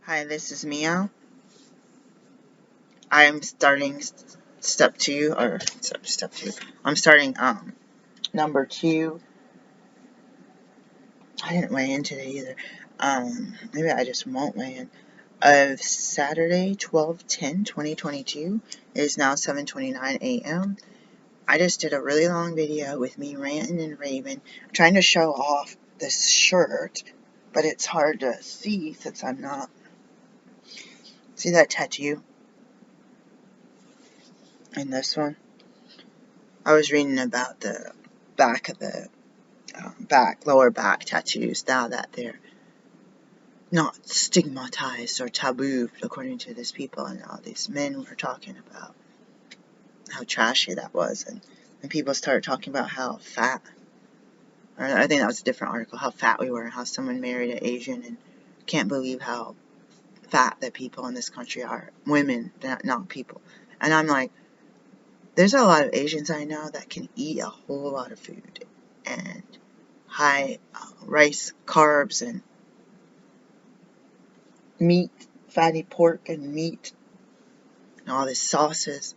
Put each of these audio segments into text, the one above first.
Hi, this is Mia. I am starting step two, or step two. I'm starting number two. I didn't weigh in today either. Maybe I just won't weigh in. Of Saturday, 12/10/2022. It is now 7:29 a.m. I just did a really long video with me ranting and raving, trying to show off this shirt, but it's hard to see since I'm not. See that tattoo? And this one? I was reading about the back of the lower back tattoos now that they're not stigmatized or taboo according to these people, and all these men were talking about how trashy that was, and people started talking about how fat, or I think that was a different article, how fat we were, and how someone married an Asian, and can't believe how fat that people in this country are, women, not people. And I'm like, there's a lot of Asians I know that can eat a whole lot of food, and high rice, carbs, and meat, fatty pork and meat, and all these sauces,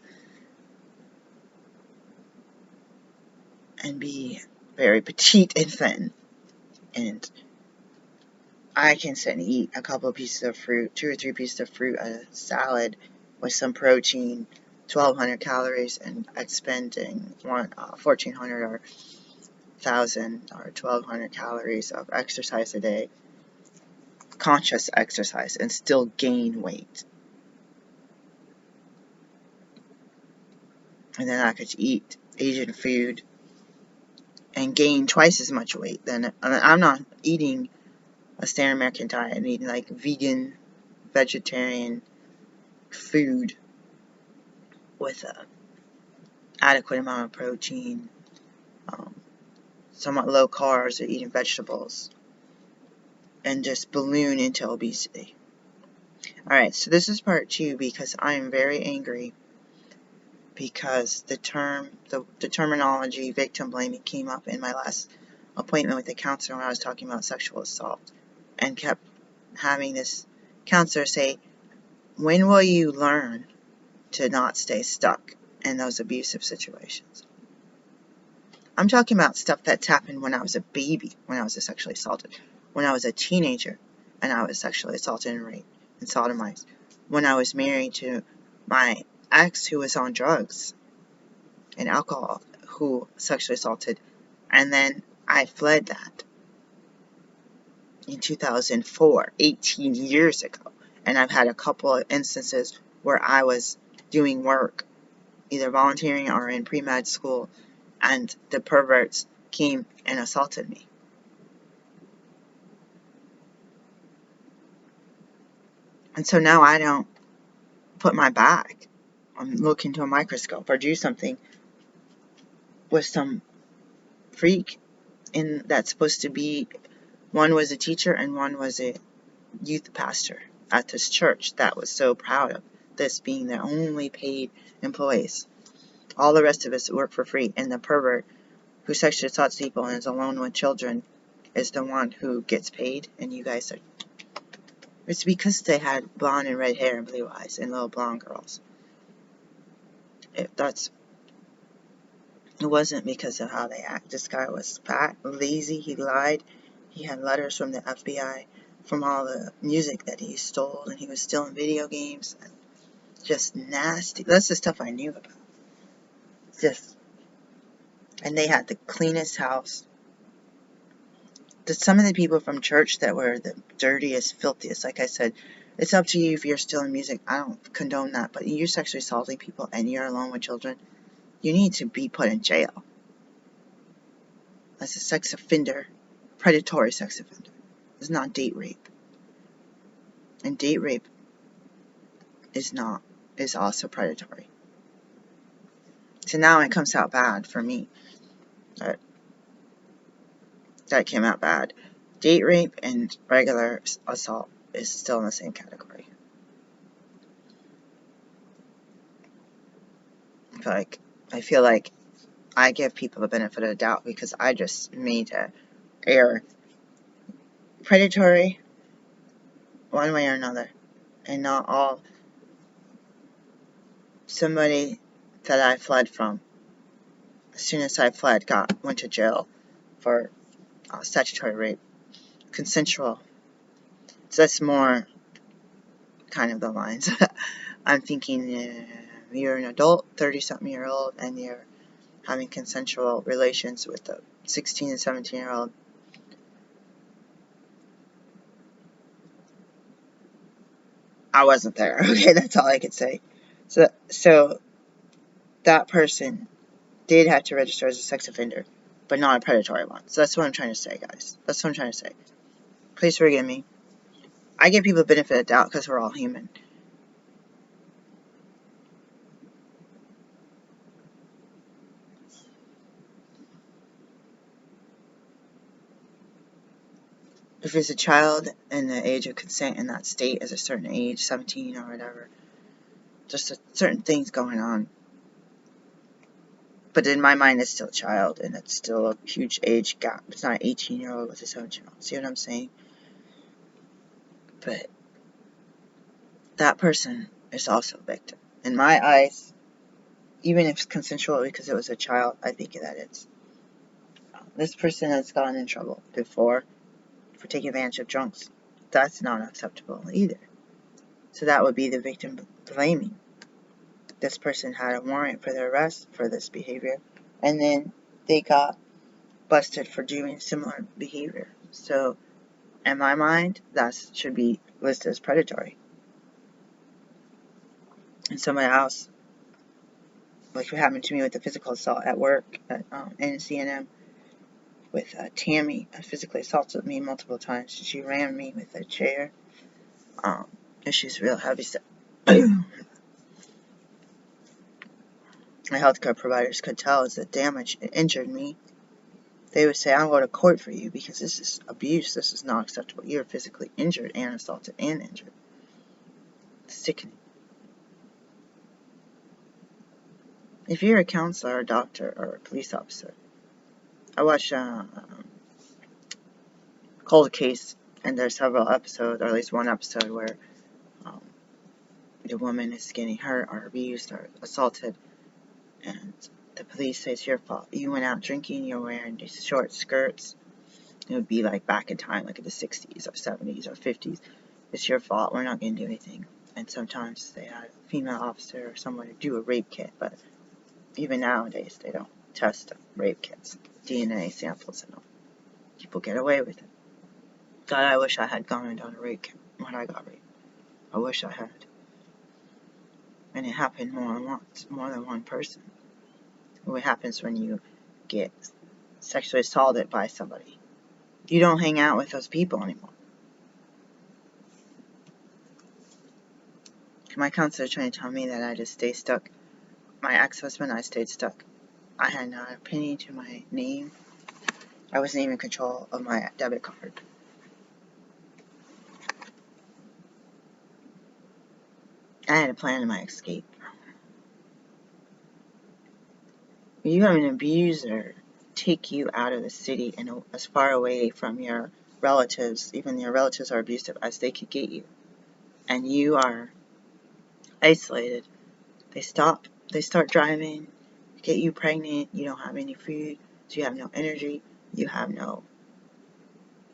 and be very petite and thin. And I can sit and eat a couple of pieces of fruit, 2 or 3 pieces of fruit, a salad with some protein, 1,200 calories, and expending 1,400 or 1,000 or 1,200 calories of exercise a day, conscious exercise, and still gain weight. And then I could eat Asian food and gain twice as much weight. Then I'm not eating a standard American diet. I'm eating like vegan, vegetarian food with a adequate amount of protein, somewhat low carbs, or eating vegetables, and just balloon into obesity. Alright, so this is part 2 because I am very angry because the terminology victim blaming came up in my last appointment with the counselor when I was talking about sexual assault, and kept having this counselor say, when will you learn to not stay stuck in those abusive situations? I'm talking about stuff that's happened when I was a baby, when I was sexually assaulted, when I was a teenager and I was sexually assaulted and raped and sodomized, when I was married to my ex who was on drugs and alcohol, who sexually assaulted, and then I fled that in 2004, 18 years ago. And I've had a couple of instances where I was doing work, either volunteering or in pre-med school, and the perverts came and assaulted me. And so now I don't put my back and look into a microscope or do something with some freak that's supposed to be, one was a teacher and one was a youth pastor at this church that was so proud of this being their only paid employees. All the rest of us work for free, and the pervert who sexually assaults people and is alone with children is the one who gets paid, and you guys are... It's because they had blonde and red hair and blue eyes and little blonde girls. It wasn't because of how they act. This guy was fat, lazy, he lied, he had letters from the FBI from all the music that he stole, and he was stealing video games, and just nasty. That's the stuff I knew about. And they had the cleanest house. Some of the people from church that were the dirtiest, filthiest, like I said, it's up to you if you're stealing music. I don't condone that, but you're sexually assaulting people and you're alone with children, you need to be put in jail. As a sex offender, predatory sex offender. It's not date rape. And date rape is also predatory. So now it comes out bad for me. That came out bad. Date rape and regular assault is still in the same category. I feel like I give people the benefit of the doubt because I just made an error. Predatory, one way or another. and not all. Somebody that I fled from, as soon as I fled, went to jail for statutory rape, consensual. So that's more kind of the lines. I'm thinking you're an adult, 30-something-year-old, and you're having consensual relations with a 16 and 17-year-old. I wasn't there. Okay, that's all I could say. So that person did have to register as a sex offender, but not a predatory one. So that's what I'm trying to say, guys. That's what I'm trying to say. Please forgive me. I give people the benefit of the doubt because we're all human. If it's a child and the age of consent in that state is a certain age, 17 or whatever, just certain things going on. But in my mind, it's still a child, and it's still a huge age gap. It's not an 18-year-old with a 17-year-old. See what I'm saying? But that person is also a victim. In my eyes, even if it's consensual because it was a child, I think that it's. This person has gotten in trouble before for taking advantage of drunks. That's not acceptable either. So that would be the victim blaming. This person had a warrant for their arrest for this behavior, and then they got busted for doing similar behavior. So, in my mind, that should be listed as predatory. And somebody else, like what happened to me with the physical assault at work at NCNM, with Tammy, physically assaulted me multiple times. She ran me with a chair. And she's real heavy. So my healthcare providers could tell as the damage injured me. They would say, I'll go to court for you because this is abuse. This is not acceptable. You're physically injured and assaulted and injured. It's sickening. If you're a counselor, or a doctor, or a police officer, I watched Cold Case, and there's several episodes, or at least one episode, where the woman is getting hurt or abused or assaulted, and the police say it's your fault. You went out drinking, you're wearing these short skirts. It would be like back in time, like in the 60s or 70s or 50s. It's your fault. We're not going to do anything. And sometimes they had a female officer or someone to do a rape kit, but even nowadays they don't test rape kits, DNA samples, and all. People get away with it. God, I wish I had gone and done a rape kit when I got raped. I wish I had. And it happened more than once, more than one person. What happens when you get sexually assaulted by somebody? You don't hang out with those people anymore. My counselor trying to tell me that I just stay stuck. My ex-husband, I stayed stuck. I had not a penny to my name. I wasn't even in control of my debit card. I had a plan to my escape. You have an abuser take you out of the city and as far away from your relatives, even your relatives are abusive, as they could get you. And you are isolated. They start driving, get you pregnant, you don't have any food, so you have no energy, you have no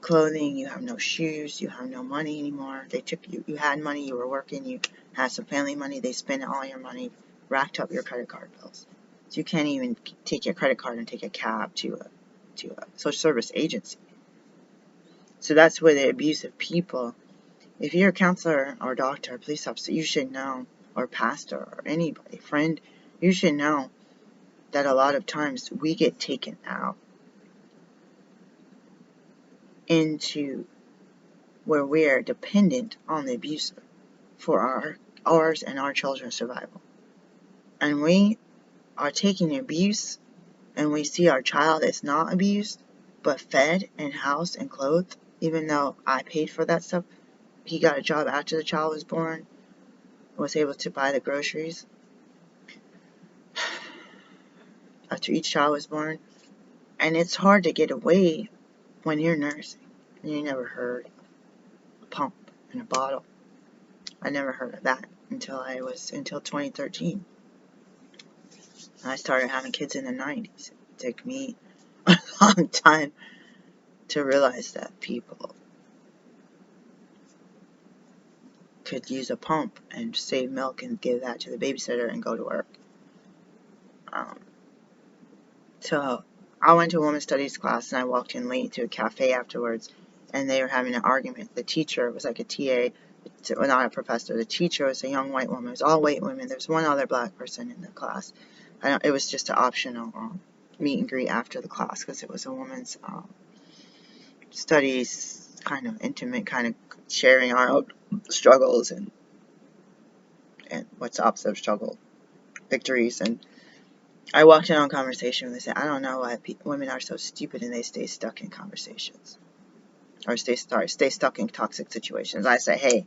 clothing, you have no shoes, you have no money anymore. They took you had money, you were working, you had some family money, they spent all your money, racked up your credit card bills. So you can't even take your credit card and take a cab to a social service agency. So that's where the abusive people, if you're a counselor or doctor or police officer, you should know, or pastor or anybody, friend, you should know that a lot of times we get taken out into where we're dependent on the abuser for ours and our children's survival. And we are taking abuse, and we see our child is not abused, but fed and housed and clothed, even though I paid for that stuff. He got a job after the child was born, was able to buy the groceries after each child was born. And it's hard to get away when you're nursing and you never heard a pump and a bottle. I never heard of that until 2013. I started having kids in the 90s. It took me a long time to realize that people could use a pump and save milk and give that to the babysitter and go to work. So I went to a women's studies class and I walked in late to a cafe afterwards and they were having an argument. The teacher was like a TA, well, not a professor. The teacher was a young white woman. It was all white women. There was one other black person in the class. It was just an optional meet and greet after the class because it was a women's studies, kind of intimate, kind of sharing our own struggles and what's the opposite of struggle, victories. And I walked in on conversation and they said, I don't know why women are so stupid and they stay stuck in conversations. Or stay stuck in toxic situations. I say, hey,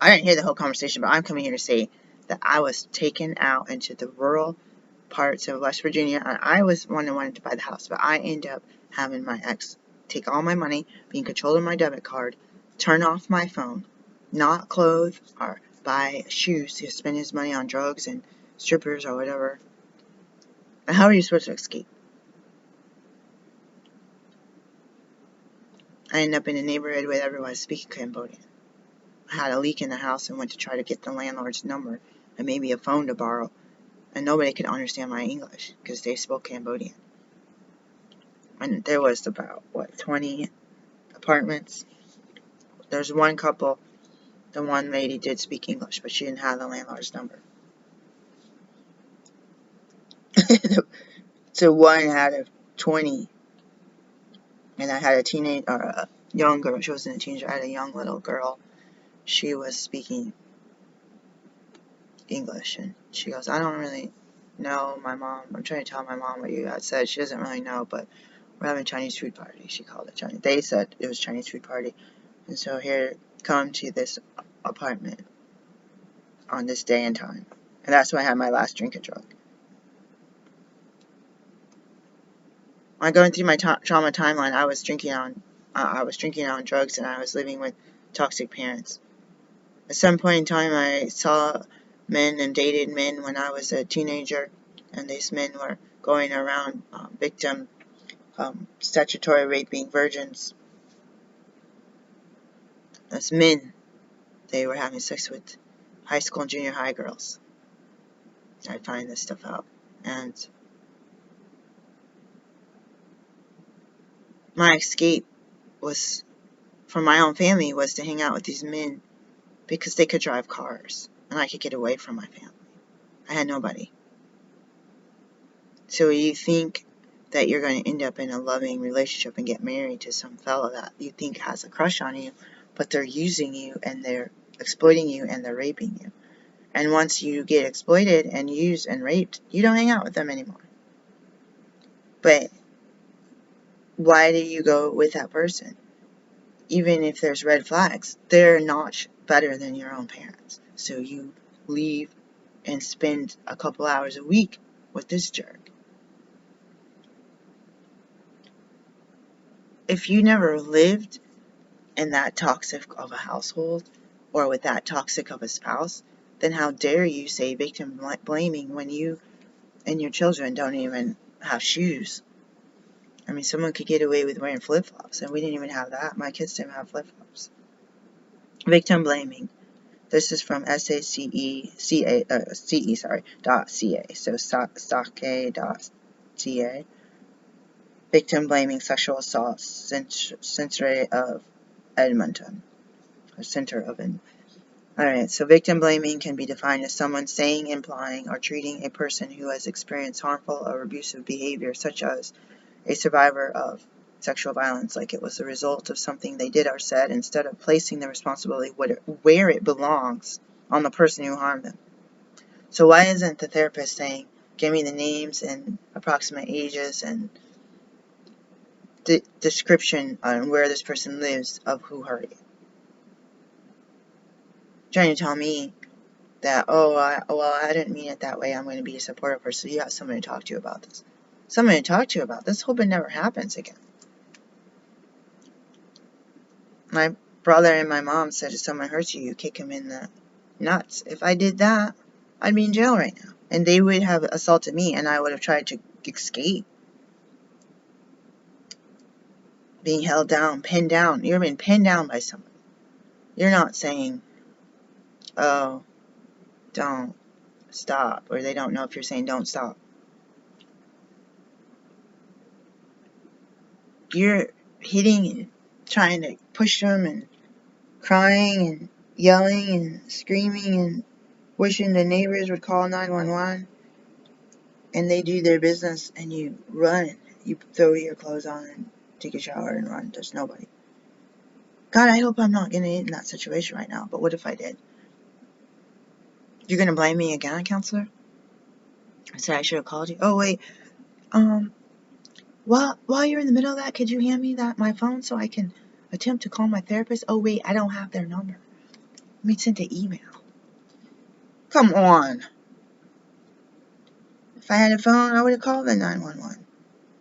I didn't hear the whole conversation, but I'm coming here to say that I was taken out into the rural parts of West Virginia, and I was one that wanted to buy the house, but I ended up having my ex take all my money, be in control of my debit card, turn off my phone, not clothe or buy shoes to spend his money on drugs and strippers or whatever. And how are you supposed to escape? I ended up in a neighborhood where everyone was speaking Cambodian. I had a leak in the house and went to try to get the landlord's number and maybe a phone to borrow, and nobody could understand my English because they spoke Cambodian. And there was about, 20 apartments. There's one couple, the one lady did speak English, but she didn't have the landlord's number. So 1 out of 20, and I had a young girl. She wasn't a teenager. I had a young little girl. She was speaking English, and she goes, I don't really know, my mom. I'm trying to tell my mom what you guys said. She doesn't really know, but we're having a Chinese food party. She called it Chinese. They said it was Chinese food party. And so here, come to this apartment on this day and time. And that's when I had my last drink of drug. When going through my trauma timeline, I was drinking on drugs, and I was living with toxic parents. At some point in time, I saw men and dated men when I was a teenager, and these men were going around victim statutory raping virgins. As men, they were having sex with high school and junior high girls. I'd find this stuff out. And my escape was from my own family was to hang out with these men because they could drive cars and I could get away from my family. I had nobody. So you think that you're going to end up in a loving relationship and get married to some fella that you think has a crush on you, but they're using you and they're exploiting you and they're raping you. And once you get exploited and used and raped, you don't hang out with them anymore. But why do you go with that person? Even if there's red flags, they're not better than your own parents. So you leave and spend a couple hours a week with this jerk. If you never lived in that toxic of a household or with that toxic of a spouse, then how dare you say victim blaming when you and your children don't even have shoes? I mean, someone could get away with wearing flip-flops, and we didn't even have that. My kids didn't have flip-flops. Victim blaming. This is from SACE, .ca, so sake.ca. Victim blaming sexual assault, Century of Edmonton, or Center of Edmonton. Alright, so victim blaming can be defined as someone saying, implying, or treating a person who has experienced harmful or abusive behavior, such as a survivor of sexual violence, like it was the result of something they did or said, instead of placing the responsibility where it belongs on the person who harmed them. So why isn't the therapist saying, give me the names and approximate ages and the description on where this person lives of who hurt you? Trying to tell me that, I didn't mean it that way, I'm going to be a supportive person. You have somebody to talk to about this. Somebody to talk to about this. Hope it never happens again. brother and my mom said if someone hurts you, you kick him in the nuts. If I did that, I'd be in jail right now. And they would have assaulted me, and I would have tried to escape. Being held down, pinned down. You're being pinned down by someone. You're not saying, oh, don't stop, or they don't know if you're saying don't stop. You're hitting and trying to push them and crying and yelling and screaming and wishing the neighbors would call 911, and they do their business, and you run. You throw your clothes on and take a shower and run. There's nobody. God, I hope I'm not getting in that situation right now, but what if I did? You're going to blame me again, counselor? I said I should have called you. Oh, wait. While you're in the middle of that, could you hand me my phone so I can attempt to call my therapist? Oh, wait, I don't have their number. Let me send an email. Come on. If I had a phone, I would have called the 911.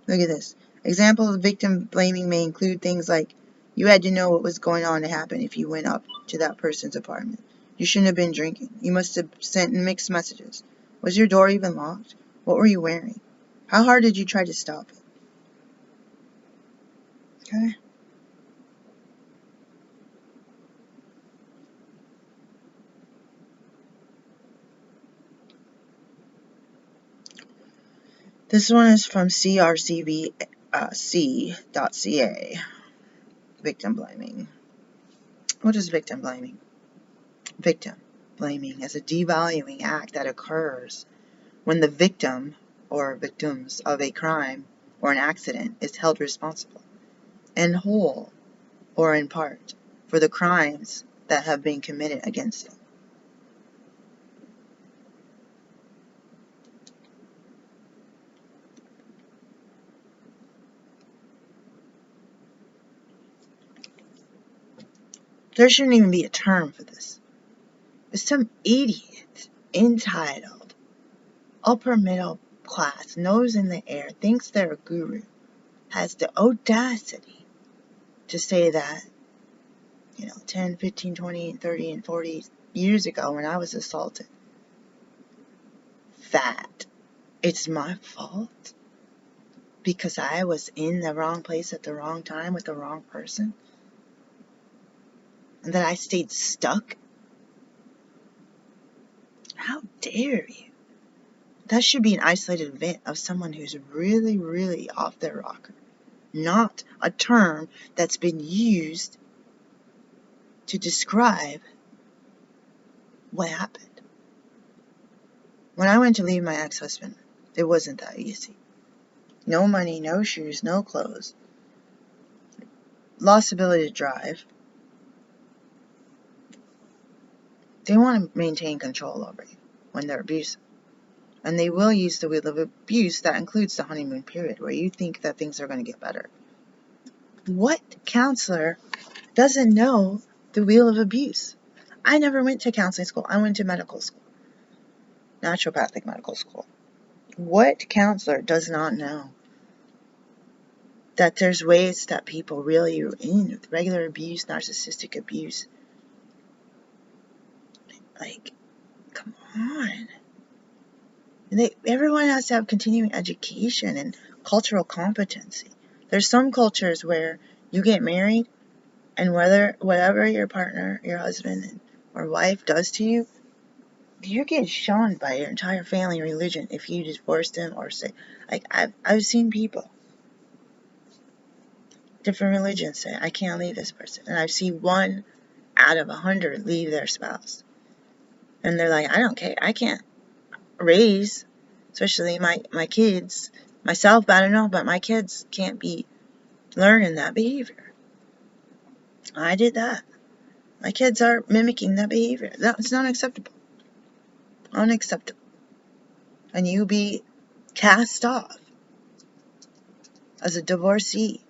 Look at this. Examples of victim blaming may include things like, you had to know what was going on to happen if you went up to that person's apartment. You shouldn't have been drinking. You must have sent mixed messages. Was your door even locked? What were you wearing? How hard did you try to stop it? Okay. This one is from crcbc.ca. Victim blaming. What is victim blaming? Victim blaming is a devaluing act that occurs when the victim or victims of a crime or an accident is held responsible, in whole or in part, for the crimes that have been committed against them. There shouldn't even be a term for this. If some idiot entitled upper middle class, nose in the air, thinks they're a guru, has the audacity to say that, 10, 15, 20, 30, and 40 years ago when I was assaulted, that it's my fault because I was in the wrong place at the wrong time with the wrong person, and that I stayed stuck. How dare you? That should be an isolated event of someone who's really, really off their rocker, not a term that's been used to describe what happened. When I went to leave my ex-husband, it wasn't that easy. No money, no shoes, no clothes. Lost ability to drive. They want to maintain control over you when they're abusive. And they will use the wheel of abuse that includes the honeymoon period where you think that things are going to get better. What counselor doesn't know the wheel of abuse? I never went to counseling school. I went to medical school. Naturopathic medical school. What counselor does not know that there's ways that people really are in with regular abuse, narcissistic abuse? Like, come on. Everyone has to have continuing education and cultural competency. There's some cultures where you get married, and whatever your partner, your husband or wife does to you, you get shunned by your entire family and religion if you divorce them or say, like, I've seen people, different religions say, I can't leave this person. And I've seen 1 out of 100 leave their spouse. And they're like, I don't care. I can't raise, especially my kids, myself, I don't know, but my kids can't be learning that behavior. I did that. My kids are mimicking that behavior. That's not acceptable. Unacceptable. And you be cast off as a divorcee.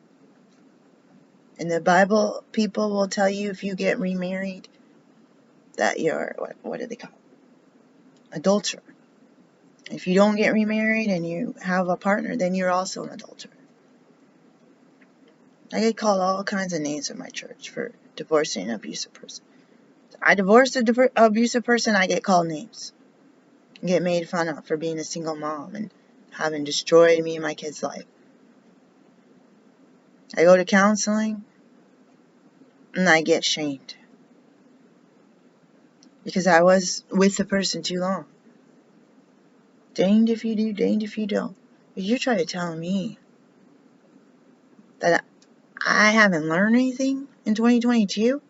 In the Bible, people will tell you if you get remarried that you're, what do they call it? Adulterer. If you don't get remarried and you have a partner, then you're also an adulterer. I get called all kinds of names in my church for divorcing an abusive person. I divorce an abusive person, I get called names. I get made fun of for being a single mom and having destroyed me and my kid's life. I go to counseling and I get shamed. Because I was with the person too long. Danged if you do, danged if you don't. But you're trying to tell me that I haven't learned anything in 2022?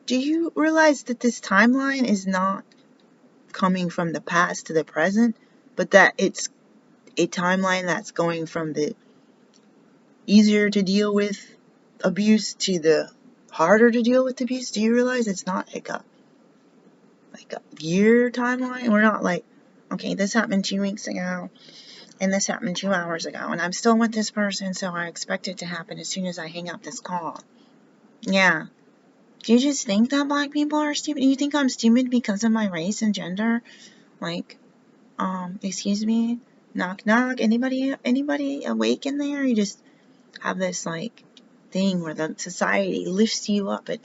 Do you realize that this timeline is not coming from the past to the present, but that it's a timeline that's going from the easier to deal with abuse to the harder to deal with abuse? Do you realize it's not like a year timeline? We're not like, okay, this happened 2 weeks ago, and this happened 2 hours ago, and I'm still with this person, so I expect it to happen as soon as I hang up this call. Yeah. Do you just think that black people are stupid? Do you think I'm stupid because of my race and gender? Like, excuse me? Knock, knock. Anybody awake in there? You just have this, like, thing where the society lifts you up. It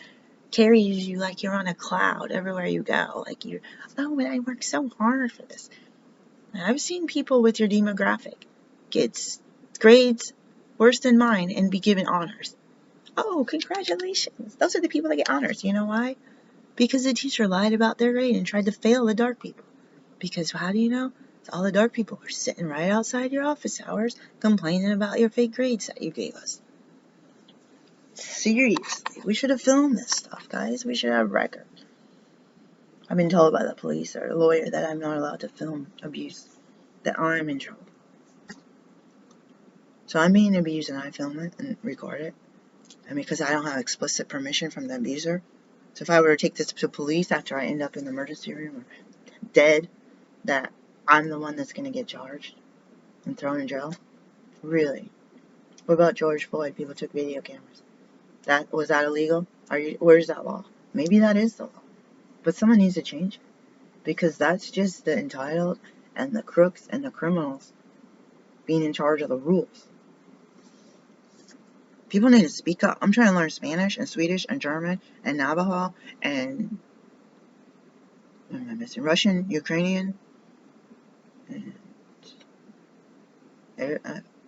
carries you like you're on a cloud everywhere you go. Like, but I worked so hard for this. And I've seen people with your demographic get grades worse than mine and be given honors. Oh, congratulations. Those are the people that get honors. You know why? Because the teacher lied about their grade and tried to fail the dark people. Because how do you know? All the dark people are sitting right outside your office hours complaining about your fake grades that you gave us. Seriously, we should have filmed this stuff, guys. We should have record. I've been told by the police or a lawyer that I'm not allowed to film abuse, that I'm in trouble. So I'm being abused and I film it and record it. And because I don't have explicit permission from the abuser, so if I were to take this to police after I end up in the emergency room or dead, that I'm the one that's going to get charged and thrown in jail? Really? What about George Floyd? People took video cameras. Was that illegal? Where's that law? Maybe that is the law. But someone needs to change it. Because that's just the entitled and the crooks and the criminals being in charge of the rules. People need to speak up. I'm trying to learn Spanish and Swedish and German and Navajo and what am I missing? Russian, Ukrainian, and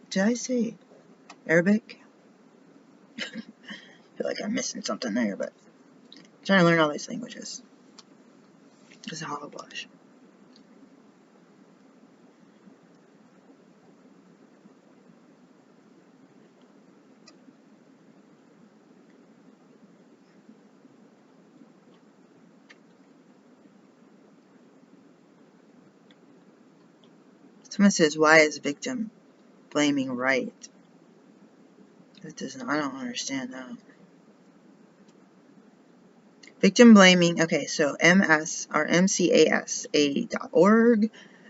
did I say Arabic? I feel like I'm missing something there, but I'm trying to learn all these languages. It's a hogwash. Someone says, why is victim blaming right? I don't understand that. Victim blaming, okay, so MCASA.org.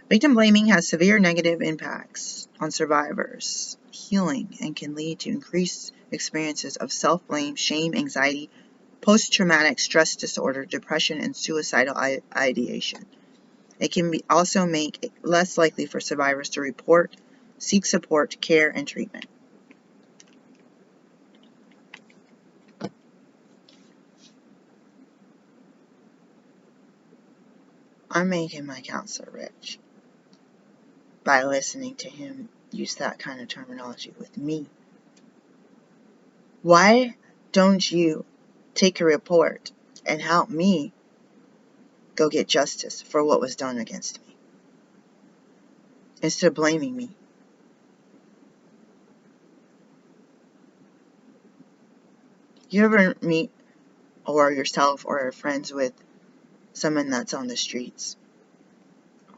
Victim blaming has severe negative impacts on survivors' healing and can lead to increased experiences of self-blame, shame, anxiety, post-traumatic stress disorder, depression, and suicidal ideation. It can also make it less likely for survivors to report, seek support, care, and treatment. I'm making my counselor rich by listening to him use that kind of terminology with me. Why don't you take a report and help me go get justice for what was done against me instead of blaming me? You ever meet or yourself or are friends with someone that's on the streets?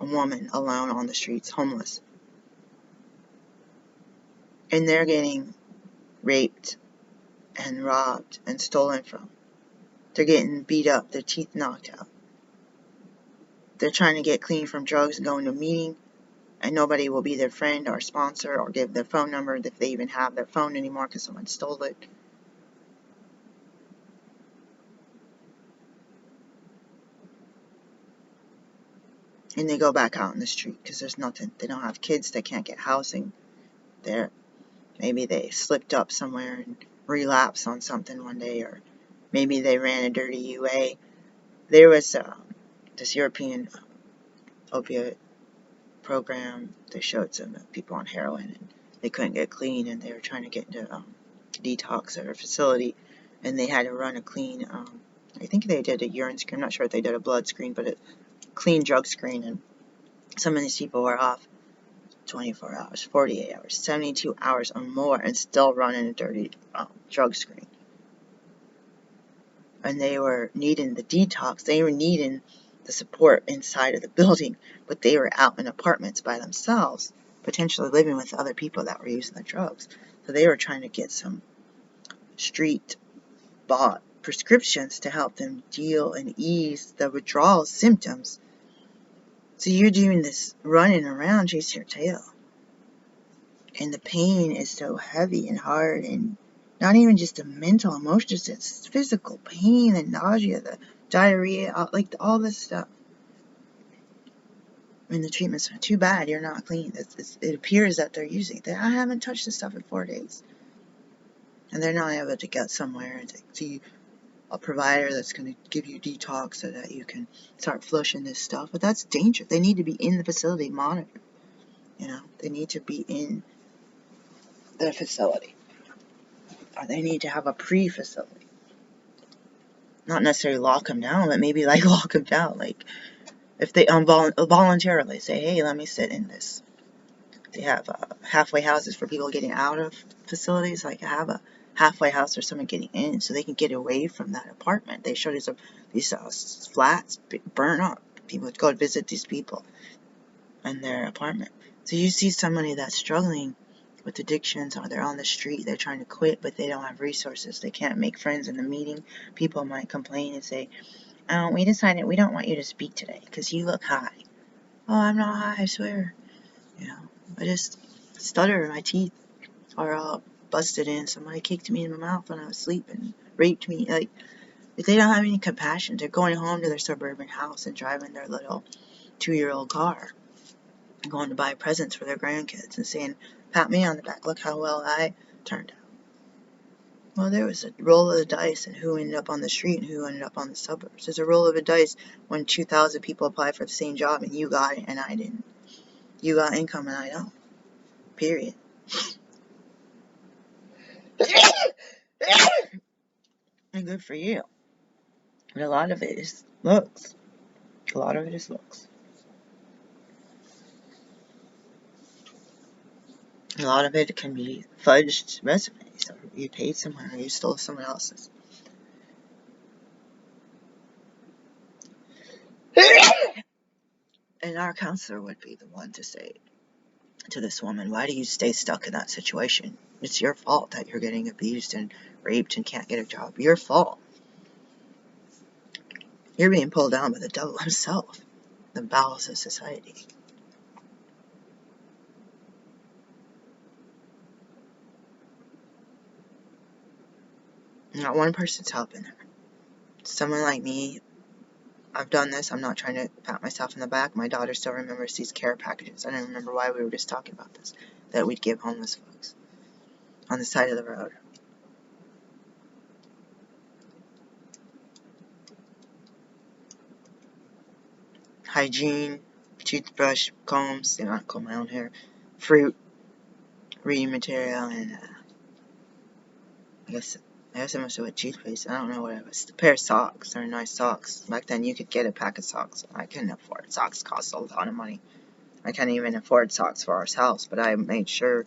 A woman alone on the streets, homeless. And they're getting raped and robbed and stolen from. They're getting beat up, their teeth knocked out. They're trying to get clean from drugs and going to a meeting, and nobody will be their friend or sponsor or give their phone number if they even have their phone anymore because someone stole it. And they go back out in the street because there's nothing. They don't have kids, they can't get housing. Maybe they slipped up somewhere and relapse on something one day, or maybe they ran a dirty UA. There was this European opioid program. They showed some people on heroin, and they couldn't get clean, and they were trying to get into detox at a facility, and they had to run a clean, I think they did a urine screen. I'm not sure if they did a blood screen, but a clean drug screen, and some of these people were off 24 hours, 48 hours, 72 hours or more, and still running a dirty drug screen. And they were needing the detox. They were needing the support inside of the building, but they were out in apartments by themselves, potentially living with other people that were using the drugs. So they were trying to get some street bought prescriptions to help them deal and ease the withdrawal symptoms. So you're doing this running around chasing your tail. And the pain is so heavy and hard, and not even just the mental emotions, it's physical pain, the nausea, the diarrhea, like all this stuff. And the treatment's not too bad, you're not clean. It appears that they're using it. I haven't touched this stuff in 4 days. And they're not able to get somewhere and see a provider that's going to give you detox so that you can start flushing this stuff. But that's dangerous. They need to be in the facility monitored. They need to be in the facility. Or they need to have a pre-facility. Not necessarily lock them down, but maybe lock them down. If they voluntarily say, hey, let me sit in this. They have halfway houses for people getting out of facilities. Have a halfway house for someone getting in so they can get away from that apartment. They show these flats burn up. People would go visit these people in their apartment. So you see somebody that's struggling with addictions, or they're on the street, they're trying to quit, but they don't have resources. They can't make friends in the meeting. People might complain and say, we decided we don't want you to speak today because you look high. Oh, I'm not high, I swear. I just stutter. My teeth are all busted in. Somebody kicked me in the mouth when I was asleep and raped me. If they don't have any compassion, they're going home to their suburban house and driving their little 2-year-old car, going to buy presents for their grandkids and saying, pat me on the back, look how well I turned out. Well, there was a roll of the dice and who ended up on the street and who ended up on the suburbs. There's a roll of the dice when 2,000 people apply for the same job and you got it and I didn't. You got income and I don't. Period. And good for you. But a lot of it is looks. A lot of it is looks. A lot of it can be fudged resumes, or you paid someone, or you stole someone else's. And our counselor would be the one to say to this woman, why do you stay stuck in that situation? It's your fault that you're getting abused and raped and can't get a job. Your fault. You're being pulled down by the devil himself, the bowels of society. Not one person's helping her. Someone like me, I've done this. I'm not trying to pat myself in the back. My daughter still remembers these care packages. I don't remember why we were just talking about this, that we'd give homeless folks on the side of the road. Hygiene, toothbrush, combs, they not comb my own hair, fruit, reading material, and I guess it must have been toothpaste. I don't know what it was. A pair of socks. They're nice socks. Back then you could get a pack of socks. I couldn't afford it. Socks cost a lot of money. I can't even afford socks for ourselves, but I made sure.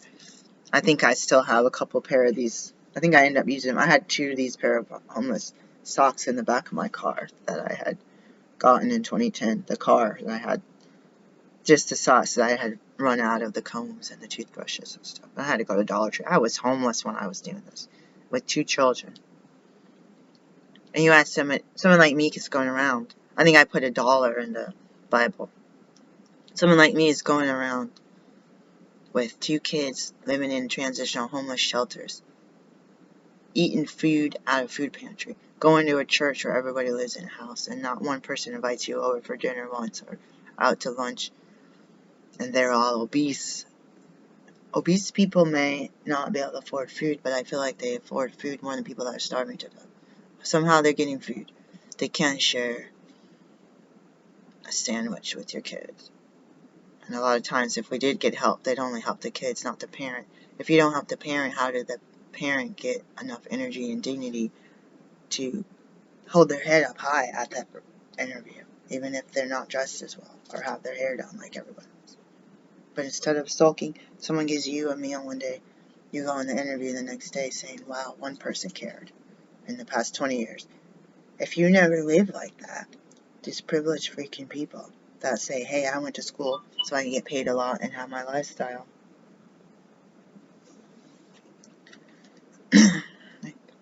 I think I still have a couple pair of these. I think I ended up using them. I had 2 of these pair of homeless socks in the back of my car that I had gotten in 2010. The car that I had, just the socks that I had run out of the combs and the toothbrushes and stuff. I had to go to Dollar Tree. I was homeless when I was doing this with 2 children. And you ask someone like me is going around. I think I put $1 in the Bible. Someone like me is going around with 2 kids living in transitional homeless shelters, eating food out of food pantry, going to a church where everybody lives in a house and not one person invites you over for dinner once or out to lunch, and they're all obese Obese people may not be able to afford food, but I feel like they afford food more than people that are starving to death. Somehow they're getting food. They can't share a sandwich with your kids. And a lot of times, if we did get help, they'd only help the kids, not the parent. If you don't help the parent, how did the parent get enough energy and dignity to hold their head up high at that interview, even if they're not dressed as well or have their hair done like everyone else? But instead of sulking, someone gives you a meal one day, you go in the interview the next day saying, wow, one person cared in the past 20 years. If you never live like that, these privileged freaking people that say, hey, I went to school so I can get paid a lot and have my lifestyle.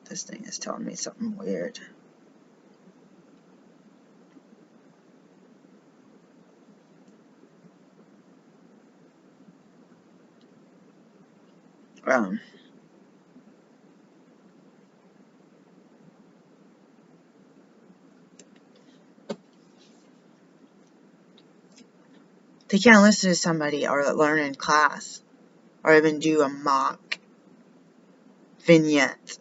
This thing is telling me something weird. They can't listen to somebody or learn in class or even do a mock vignette.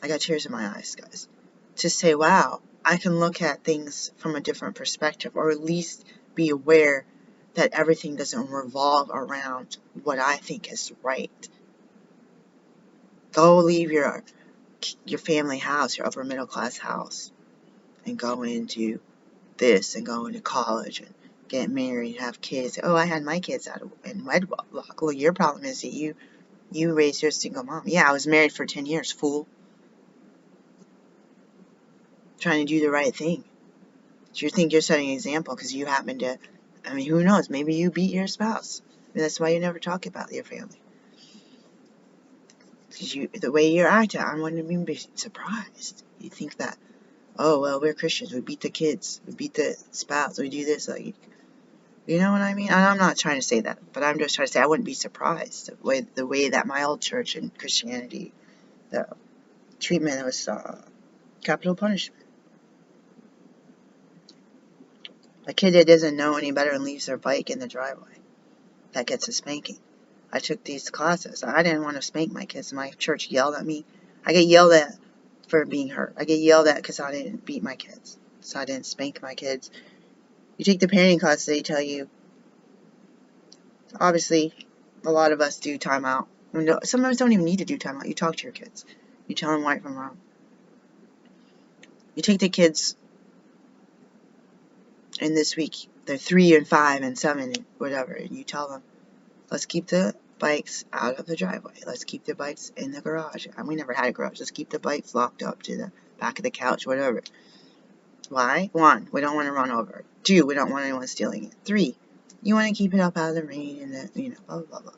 I got tears in my eyes, guys. To say, wow, I can look at things from a different perspective, or at least be aware that everything doesn't revolve around what I think is right. Go leave your family house, your upper middle class house, and go into this and go into college and get married and have kids. Oh, I had my kids out in wedlock. Well, your problem is that you raised your single mom. Yeah, I was married for 10 years, fool. Trying to do the right thing. Do you think you're setting an example because you happen to, I mean, who knows? Maybe you beat your spouse. And that's why you never talk about your family. Because the way you're acting, I wouldn't even be surprised. You think that, oh, well, we're Christians. We beat the kids. We beat the spouse. We do this. Like, you know what I mean? And I'm not trying to say that, but I'm just trying to say I wouldn't be surprised the way that my old church and Christianity, the treatment was capital punishment. A kid that doesn't know any better and leaves their bike in the driveway, that gets a spanking. I took these classes. I didn't want to spank my kids. My church yelled at me. I get yelled at for being hurt. I get yelled at because I didn't beat my kids. So I didn't spank my kids. You take the parenting class, they tell you, obviously, a lot of us do timeout. Some of us don't even need to do timeout. You talk to your kids. You tell them right from wrong. You take the kids, and this week, they're 3 and 5 and 7 and whatever, and you tell them, let's keep the bikes out of the driveway. Let's keep the bikes in the garage. And we never had a garage. Let's keep the bikes locked up to the back of the couch, whatever. Why? 1, we don't want to run over. 2, we don't want anyone stealing it. 3, you want to keep it up out of the rain and the, blah, blah, blah.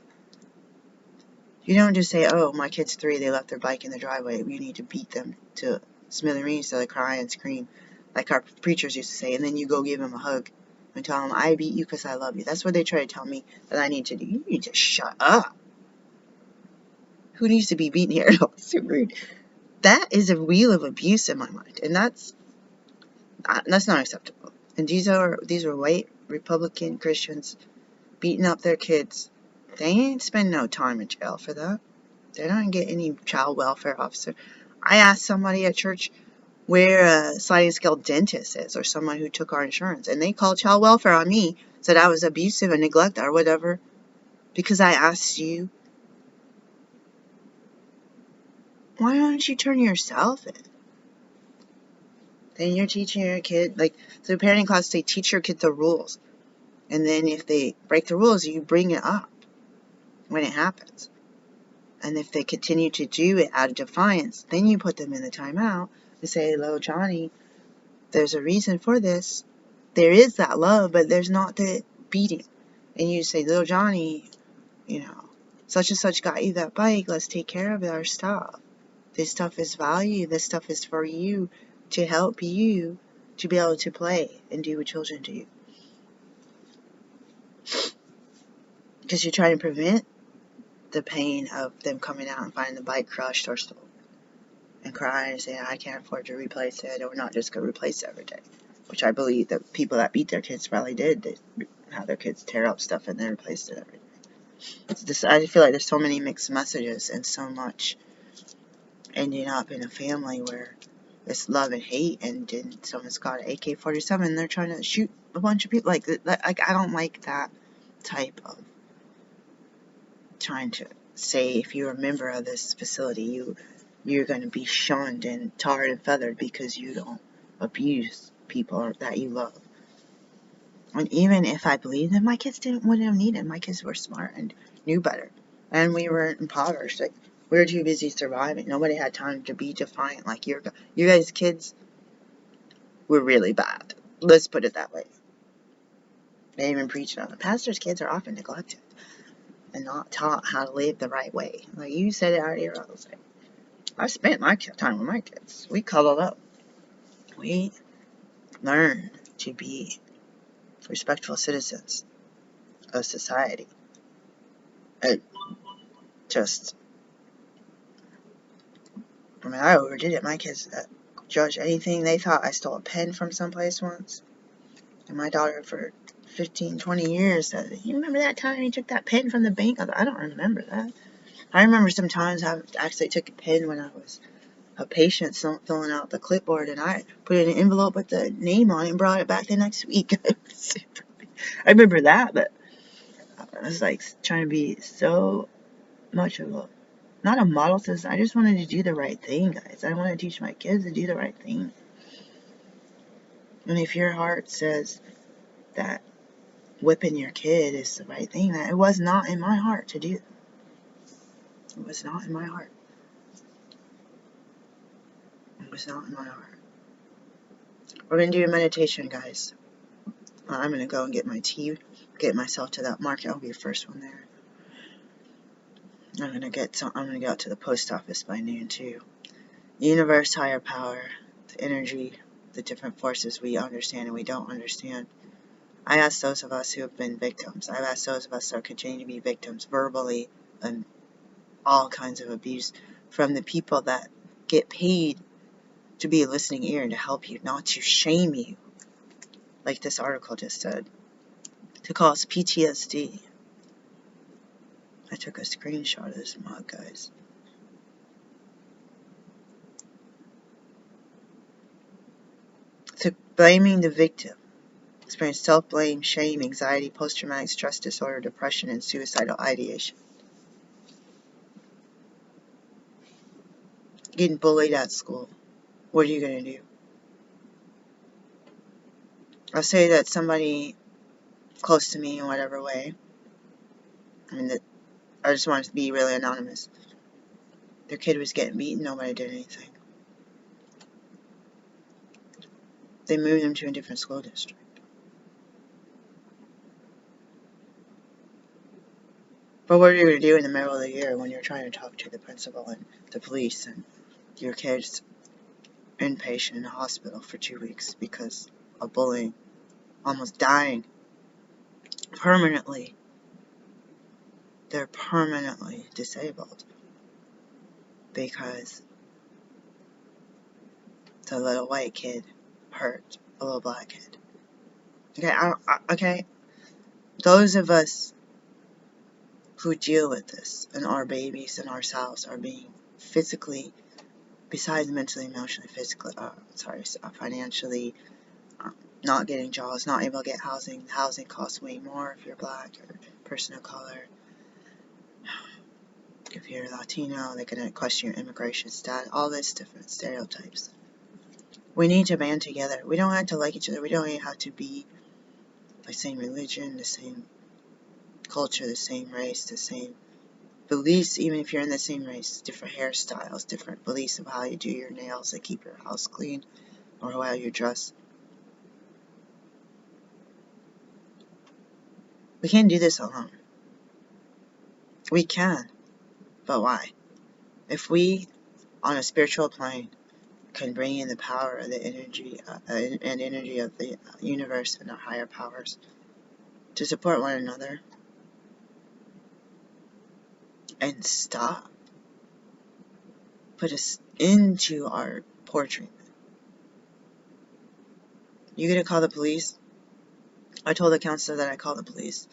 You don't just say, oh, my kid's 3, they left their bike in the driveway. You need to beat them to smithereens so they cry and scream, like our preachers used to say, and then you go give them a hug and tell them, I beat you because I love you. That's what they try to tell me that I need to do. You need to shut up. Who needs to be beaten here? It's so rude. That is a wheel of abuse in my mind, and that's not acceptable. And these are white Republican Christians beating up their kids. They ain't spend no time in jail for that. They don't get any child welfare officer. I asked somebody at church where a sliding scale dentist is, or someone who took our insurance, and they called child welfare on me, said I was abusive and neglected or whatever, because I asked you. Why don't you turn yourself in? Then you're teaching your kid, so parenting class, they teach your kid the rules. And then if they break the rules, you bring it up when it happens. And if they continue to do it out of defiance, then you put them in the timeout and say, little Johnny, there's a reason for this. There is that love, but there's not the beating. And you say, little Johnny, such and such got you that bike. Let's take care of our stuff. This stuff is value. This stuff is for you, to help you to be able to play and do what children do. Because you're trying to prevent the pain of them coming out and finding the bike crushed or stolen and crying and saying, I can't afford to replace it, or not just go replace it every day. Which I believe that people that beat their kids probably did. They had their kids tear up stuff and then replaced it every day. I feel like there's so many mixed messages and so much ending up in a family where it's love and hate, and then someone's got an AK-47 and they're trying to shoot a bunch of people. Like I don't like that type of trying to say if you're a member of this facility, you're going to be shunned and tarred and feathered because you don't abuse people that you love. And even if I believed them, my kids wouldn't have needed. My kids were smart and knew better. And we were impoverished. Like, we were too busy surviving. Nobody had time to be defiant. Like, you guys' kids were really bad. Let's put it that way. They even preached on it. Pastors' kids are often neglected and not taught how to live the right way. Like, you said it out here. I spent my time with my kids. We cuddled up. We learned to be respectful citizens of society. It just, I overdid it. My kids judge anything. They thought I stole a pen from someplace once. And my daughter, for 15, 20 years, said, you remember that time you took that pen from the bank? I don't remember that. I remember sometimes I actually took a pen when I was a patient filling out the clipboard, and I put it in an envelope with the name on it and brought it back the next week. I remember that, but I was like trying to be so much of a, not a model citizen. I just wanted to do the right thing, guys. I want to teach my kids to do the right thing. And if your heart says that whipping your kid is the right thing, that it was not in my heart to do. It was not in my heart. It was not in my heart. We're going to do a meditation, guys. I'm going to go and get my tea, get myself to that market. I'll be the first one there. I'm going to get out to the post office by noon too. The universe, higher power, the energy, the different forces we understand and we don't understand. I ask those of us who have been victims. I've asked those of us who are continuing to be victims verbally and all kinds of abuse from the people that get paid to be a listening ear and to help you, not to shame you, like this article just said, to cause PTSD. I took a screenshot of this mug, guys. To blaming the victim. Experience self-blame, shame, anxiety, post-traumatic stress disorder, depression, and suicidal ideation. Getting bullied at school. What are you going to do? I'll say that somebody close to me in whatever way, I just want to be really anonymous. Their kid was getting beaten, nobody did anything. They moved them to a different school district. But what are you going to do in the middle of the year when you're trying to talk to the principal and the police and your kid's inpatient in the hospital for 2 weeks because of bullying, almost dying permanently? They're permanently disabled because the little white kid hurt a little black kid. Okay, those of us who deal with this and our babies and ourselves are being physically, besides mentally, emotionally, physically, financially, not getting jobs, not able to get housing. Housing costs way more if you're black or person of color. If you're Latino, they're going to question your immigration status. All this different stereotypes. We need to band together. We don't have to like each other. We don't even have to be the same religion, the same culture, the same race, the same beliefs. Even if you're in the same race, different hairstyles, different beliefs of how you do your nails and keep your house clean, or how you dress. We can't do this alone. We can, but why? If we, on a spiritual plane, can bring in the power of the energy and energy of the universe and our higher powers to support one another and put us into our poor treatment. You gonna call the police? I told the counselor that I called the police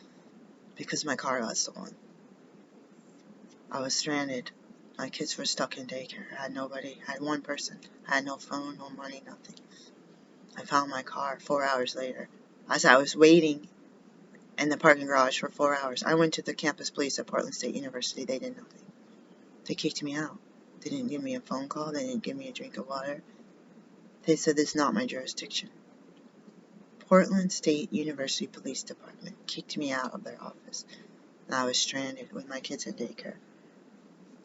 because my car got stolen. I was stranded. My kids were stuck in daycare. I had nobody. I had one person. I had no phone, no money, nothing. I found my car 4 hours later. As I was waiting in the parking garage for 4 hours, I went to the campus police at Portland State University. They did nothing. They kicked me out. They didn't give me a phone call. They didn't give me a drink of water. They said this is not my jurisdiction. Portland State University Police Department kicked me out of their office. And I was stranded with my kids in daycare.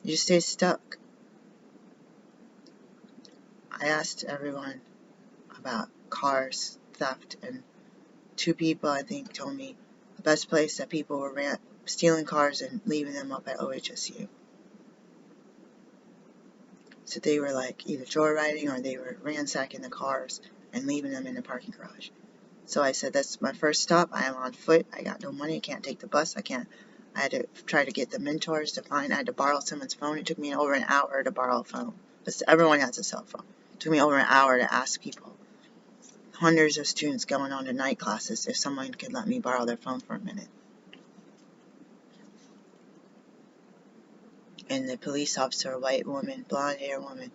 You stay stuck. I asked everyone about cars, theft, and 2 people, I think, told me the best place that people were stealing cars and leaving them up at OHSU. So they were like either joyriding or they were ransacking the cars and leaving them in the parking garage. So I said, that's my first stop. I am on foot. I got no money. I can't take the bus. I had to try to get the mentors to find. I had to borrow someone's phone. It took me over an hour to borrow a phone. Everyone has a cell phone. It took me over an hour to ask people. Hundreds of students going on to night classes if someone could let me borrow their phone for a minute. And the police officer, a white woman, blonde-haired woman,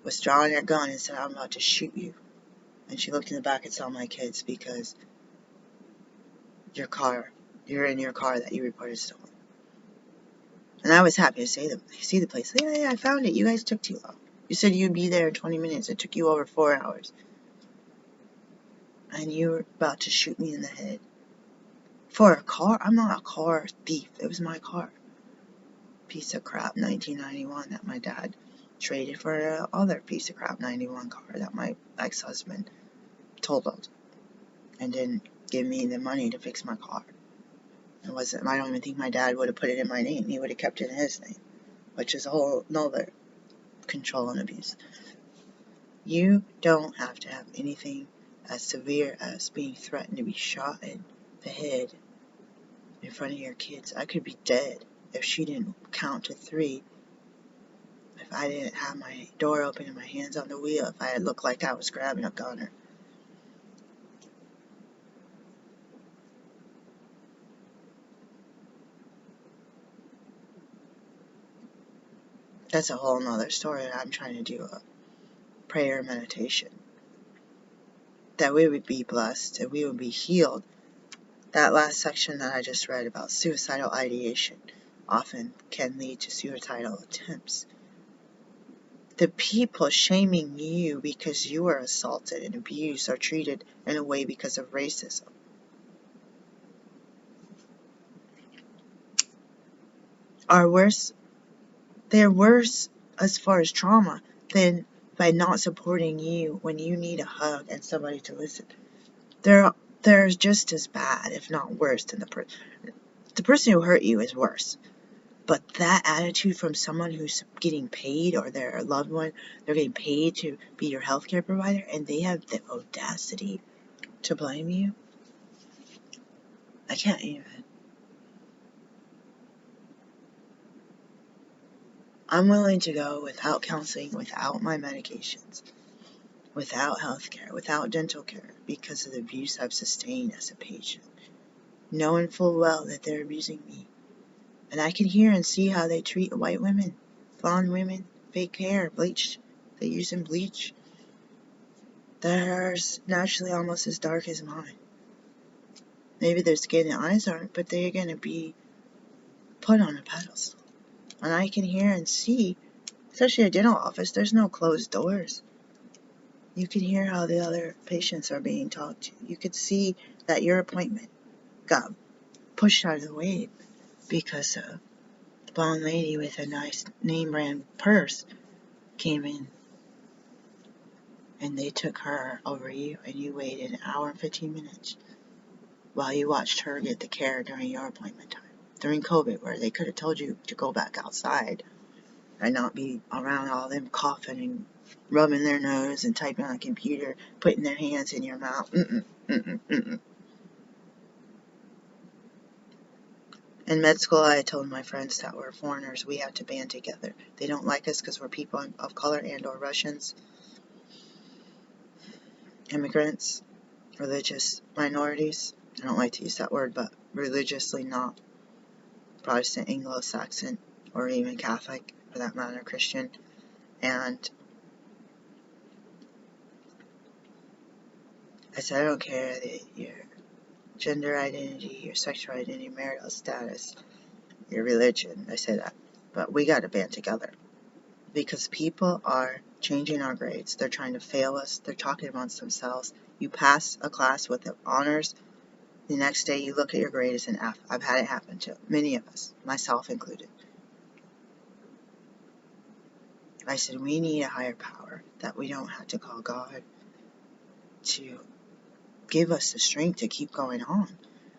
was drawing her gun and said, I'm about to shoot you. And she looked in the back and saw my kids because you're in your car that you reported stolen. And I was happy to see the place. Yeah, I found it. You guys took too long. You said you'd be there in 20 minutes. It took you over 4 hours. And you were about to shoot me in the head. For a car? I'm not a car thief. It was my car. Piece of crap 1991 that my dad traded for another piece of crap 91 car that my ex-husband totaled and didn't give me the money to fix my car. I don't even think my dad would have put it in my name. He would have kept it in his name, which is a whole nother control and abuse. You don't have to have anything as severe as being threatened to be shot in the head in front of your kids. I could be dead if she didn't count to 3. If I didn't have my door open and my hands on the wheel, if I had looked like I was grabbing a gunner. That's a whole nother story that I'm trying to do a prayer meditation. That we would be blessed and we would be healed. That last section that I just read about suicidal ideation often can lead to suicidal attempts. The people shaming you because you are assaulted and abused are treated in a way because of racism. They're worse as far as trauma than by not supporting you when you need a hug and somebody to listen. They're just as bad, if not worse, than the person who hurt you is worse. But that attitude from someone who's getting paid, or their loved one, they're getting paid to be your healthcare provider, and they have the audacity to blame you. I can't even. I'm willing to go without counseling, without my medications, without healthcare, without dental care, because of the abuse I've sustained as a patient, knowing full well that they're abusing me. And I can hear and see how they treat white women, blonde women, fake hair, bleached. They're using bleach. Theirs naturally almost as dark as mine. Maybe their skin and eyes aren't, but they're going to be put on a pedestal. And I can hear and see, especially a dental office, there's no closed doors. You can hear how the other patients are being talked to. You could see that your appointment got pushed out of the way because a blonde lady with a nice name brand purse came in and they took her over you and you waited an hour and 15 minutes while you watched her get the care during your appointment time. During COVID, where they could have told you to go back outside and not be around all them coughing and rubbing their nose and typing on a computer, putting their hands in your mouth. In med school, I told my friends that we're foreigners, we have to band together. They don't like us because we're people of color and or Russians, immigrants, religious minorities. I don't like to use that word, but religiously not Protestant, Anglo-Saxon, or even Catholic, for that matter, Christian. And I said, I don't care your gender identity, your sexual identity, marital status, your religion. I say that. But we got to band together. Because people are changing our grades. They're trying to fail us. They're talking amongst themselves. You pass a class with honors. The next day you look at your grade as an F. I've had it happen to many of us, myself included. I said, we need a higher power that we don't have to call God to give us the strength to keep going on.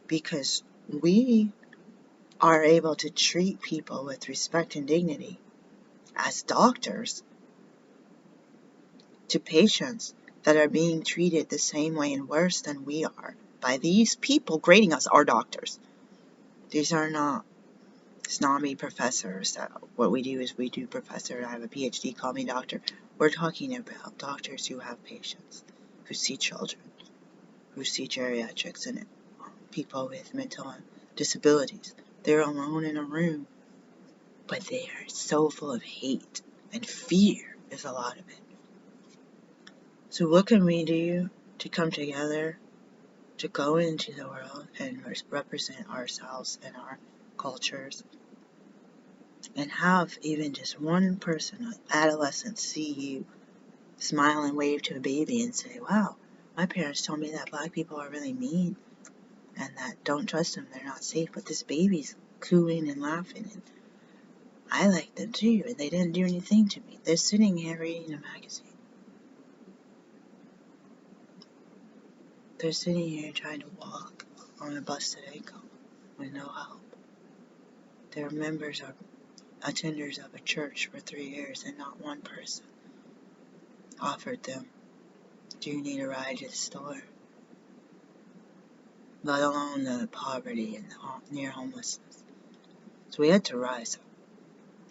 Because we are able to treat people with respect and dignity as doctors to patients that are being treated the same way and worse than we are by these people grading us, our doctors. These are not snobby professors. What we do is we do professor. I have a PhD, call me doctor. We're talking about doctors who have patients, who see children, who see geriatrics and people with mental disabilities. They're alone in a room, but they are so full of hate and fear is a lot of it. So what can we do to come together, to go into the world and represent ourselves and our cultures, and have even just one person, an adolescent, see you smile and wave to a baby and say, wow, my parents told me that black people are really mean and that don't trust them, they're not safe, but this baby's cooing and laughing and I like them too, and they didn't do anything to me. They're sitting here reading a magazine. They're sitting here trying to walk on a busted ankle with no help. They're members or attenders of a church for 3 years and not one person offered them, do you need a ride to the store? Let alone the poverty and the near homelessness. So we had to rise up.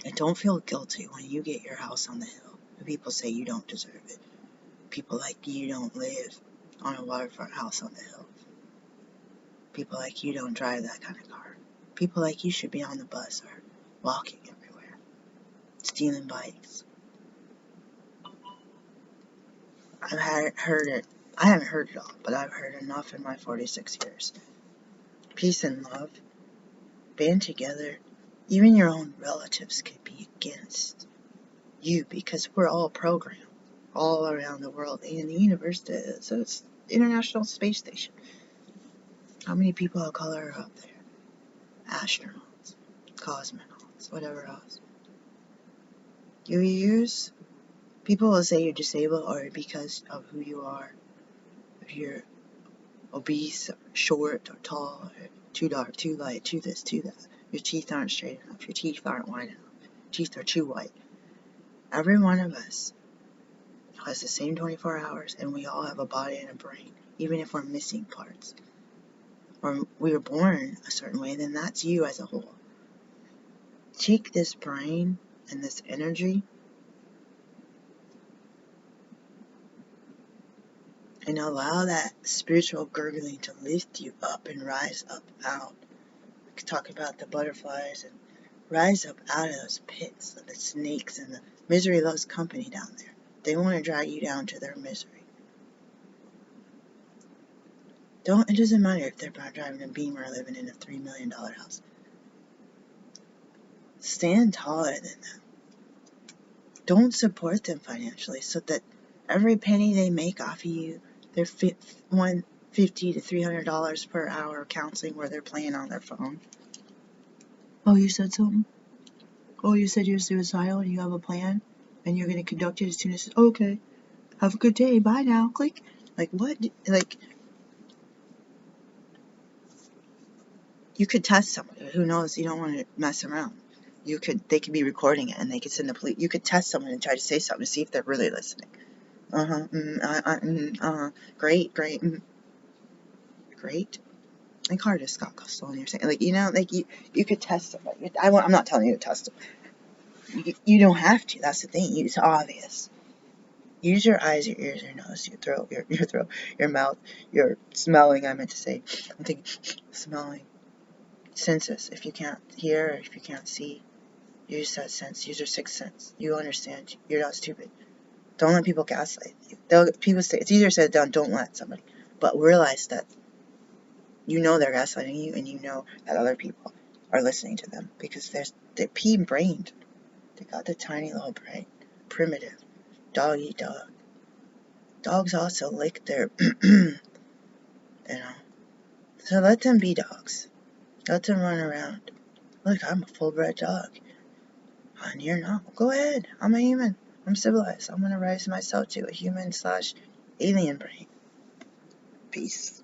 And don't feel guilty when you get your house on the hill. And people say you don't deserve it. People like you don't live on a waterfront house on the hill. People like you don't drive that kind of car. People like you should be on the bus or walking everywhere, stealing bikes. I've heard it. I haven't heard it all, but I've heard enough in my 46 years. Peace and love. Band together. Even your own relatives could be against you because we're all programmed all around the world and the universe. So it's International Space Station. How many people of color are up there? Astronauts, cosmonauts, whatever else. People will say you're disabled or because of who you are. If you're obese, or short, or tall, or too dark, too light, too this, too that. Your teeth aren't straight enough. Your teeth aren't white enough. Your teeth are too white. Every one of us has the same 24 hours, and we all have a body and a brain, even if we're missing parts. Or we were born a certain way, then that's you as a whole. Take this brain and this energy and allow that spiritual gurgling to lift you up and rise up out. We could talk about the butterflies and rise up out of those pits of the snakes, and the misery loves company down there. They want to drag you down to their misery. It doesn't matter if they're driving a Beamer or living in a $3 million house. Stand taller than them. Don't support them financially so that every penny they make off of you, their $150 to $300 per hour counseling where they're playing on their phone. Oh, you said something? Oh, you said you're suicidal and you have a plan and you're going to conduct it as soon as, okay, have a good day, bye now, click. Like, what? Like, you could test somebody. Who knows? You don't want to mess around. They could be recording it and they could send the police. You could test someone and try to say something to see if they're really listening. Great. Great. My car just got stolen. You're saying, like, you could test somebody. I'm not telling you to test them. You don't have to. That's the thing. It's obvious. Use your eyes, your ears, your nose, your throat, your mouth, your smelling. I meant to say. I'm thinking smelling. Senses. If you can't hear, or if you can't see, Use that sense. Use your sixth sense. You understand. You're not stupid. Don't let people gaslight you. People say it's easier said than done. Don't let somebody, but realize that you know they're gaslighting you, and you know that other people are listening to them because they're pea-brained. They got the tiny little brain, primitive, dog eat dog. Dogs also lick their, you know. So let them be dogs. Let them run around. Look, I'm a full-bred dog. And you're not. Go ahead. I'm a human. I'm civilized. I'm gonna raise myself to a human/alien brain. Peace.